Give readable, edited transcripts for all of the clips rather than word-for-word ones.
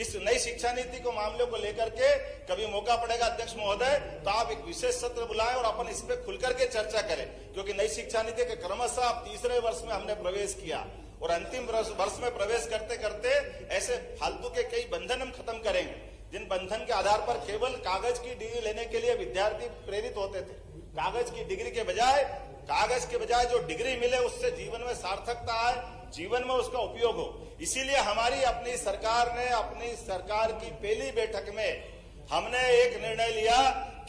इस नई शिक्षा नीति को मामले को लेकर के कभी मौका पड़ेगा अध्यक्ष महोदय तो आप एक विशेष सत्र बुलाएं और अपन इस पे खुल करके चर्चा करें, क्योंकि नई शिक्षा नीति के क्रमशः अब तीसरे वर्ष में हमने प्रवेश किया और अंतिम वर्ष में प्रवेश करते करते ऐसे फालतू के कई बंधन हम खत्म करेंगे, जिन बंधन के आधार पर केवल कागज की डिग्री लेने के लिए विद्यार्थी प्रेरित होते थे। कागज की डिग्री के बजाय जो डिग्री मिले उससे जीवन में सार्थकता आए, जीवन में उसका उपयोग हो। इसीलिए हमारी अपनी सरकार की पहली बैठक में हमने एक निर्णय लिया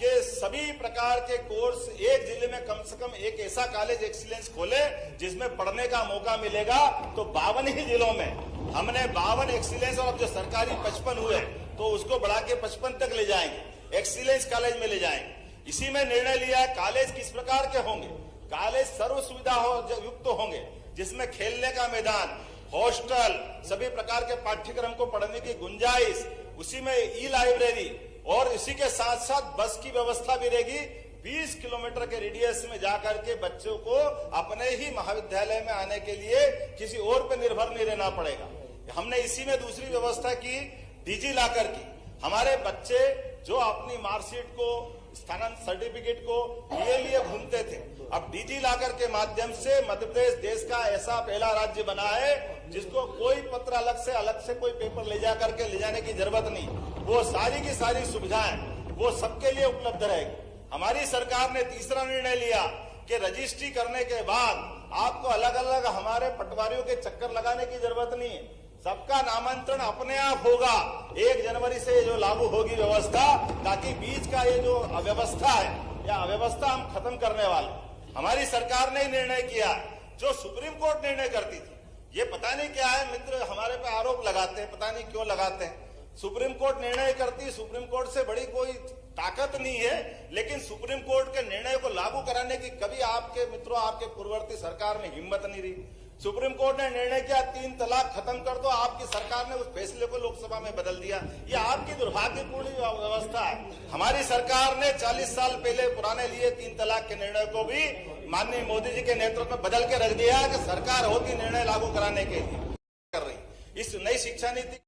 कि सभी प्रकार के कोर्स एक जिले में कम से कम एक ऐसा कॉलेज एक्सीलेंस खोले जिसमें पढ़ने का मौका मिलेगा। तो 52 ही जिलों में हमने 52 एक्सीलेंस और अब जो सरकारी 55 हुए तो उसको बढ़ा के 55 तक ले जाएंगे, एक्सीलेंस कॉलेज में ले जाएंगे। इसी में निर्णय लिया है कॉलेज किस प्रकार के होंगे, कॉलेज सर्व सुविधा युक्त होंगे, जिसमें खेलने का मैदान, हॉस्टल, सभी प्रकार के पाठ्यक्रम को पढ़ने की गुंजाइश, उसी में ई लाइब्रेरी और इसी के साथ साथ बस की व्यवस्था भी रहेगी। 20 किलोमीटर के रेडियस में जाकर के बच्चों को अपने ही महाविद्यालय में आने के लिए किसी और पर निर्भर नहीं रहना पड़ेगा। हमने इसी में दूसरी व्यवस्था की, डिजी लॉकर की। हमारे बच्चे जो अपनी मार्कशीट को, स्थानांतरण सर्टिफिकेट को लिए घूमते थे, अब डिजी लॉकर के माध्यम से मध्य प्रदेश देश का ऐसा पहला राज्य बना है जिसको कोई पत्र अलग से कोई पेपर ले जाने की जरूरत नहीं। वो सारी की सारी सुविधाएं वो सबके लिए उपलब्ध रहेगी। हमारी सरकार ने तीसरा निर्णय लिया कि रजिस्ट्री करने के बाद आपको अलग अलग हमारे पटवारियों के चक्कर लगाने की जरूरत नहीं है, सबका नामांतरण अपने आप होगा। 1 जनवरी से जो लागू होगी व्यवस्था, ताकि बीच का ये जो अव्यवस्था है या अव्यवस्था हम खत्म करने वाले। हमारी सरकार ने निर्णय किया जो सुप्रीम कोर्ट निर्णय करती थी। ये पता नहीं क्या है, मित्र हमारे पे आरोप लगाते हैं, पता नहीं क्यों लगाते हैं। सुप्रीम कोर्ट निर्णय करती, सुप्रीम कोर्ट से बड़ी कोई ताकत नहीं है, लेकिन सुप्रीम कोर्ट के निर्णय को लागू कराने की कभी आपके मित्रों, आपके पूर्ववर्ती सरकार में हिम्मत नहीं रही। सुप्रीम कोर्ट ने निर्णय किया 3 तलाक खत्म कर दो, आपकी सरकार ने उस फैसले को लोकसभा में बदल दिया। ये आपकी दुर्भाग्यपूर्ण व्यवस्था है। हमारी सरकार ने 40 साल पहले पुराने लिए 3 तलाक के निर्णय को भी माननीय मोदी जी के नेतृत्व में बदल के रख दिया कि सरकार होती निर्णय लागू कराने के लिए कर रही। इस नई शिक्षा नीति